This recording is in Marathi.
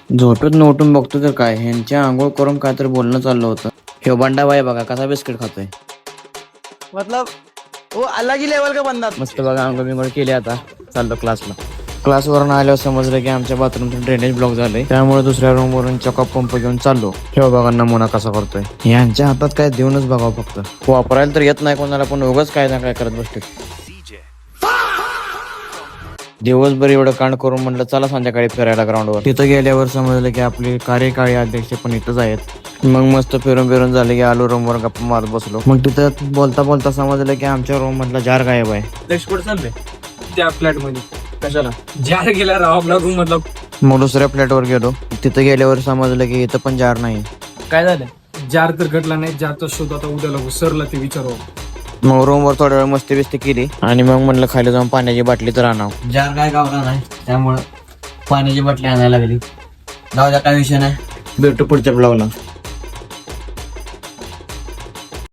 झोपेत उठून बघतो तर काय ह्यांच्या आंघोळ करून काय तर बोलणं चाललं होतं. हे बंडाबाई बघा कसा बिस्किट खातोय. मतलब वो अलग ही लेवल का बंदा था। मस्त बघा आंघोळ बिंघोळ केली. आता चाललो क्लासला. क्लासवरून आल्यावर समजलं की आमच्या बाथरूमचं ड्रेनेज ब्लॉक झालंय, त्यामुळे दुसऱ्या रूम वरून चॉकअप पंप घेऊन चाललो. हे बघा नमुना कसा करतोय. यांच्या हातात काय देऊनच बघावं फक्त. वापरायला तर येत नाही कोणाला, पण उगाच काय ना काय करत बसते. दिवसभर एवढं कांड करून म्हणलं चला संध्याकाळी फिरायला ग्राउंडवर. तिथं गेल्यावर समजलं की आपले कार्यकारी अध्यक्ष पण इथंच आहेत. मग मस्त फिरून झाले की आलो रूमवर गप्पा मारत बसलो. मग तिथं बोलता बोलता समजलं की आमच्या रूम मधला जार गायब आहे. कुठे चाललंय? त्या फ्लॅट मध्ये कशाला? जार गेला राव आपला रूम मधला. मग दुसऱ्या फ्लॅटवर गेलो. तिथं गेल्यावर समजलं की इथं पण जार नाही. काय झालं? जार तर घडला नाही. जारचा शोध आता उद्या लागू. सरला ते विचारू. मग रूमवर थोड्या वेळ मस्ती बिस्ती केली आणि मग म्हणलं खाली जाऊन पाण्याची बाटली तर आणावं. जार काय गावला नाही, त्यामुळं पाण्याची बाटली आणायला लागली. जाऊ द्या, काय विषय नाही, भेटू पुढच्या ब्लॉगला.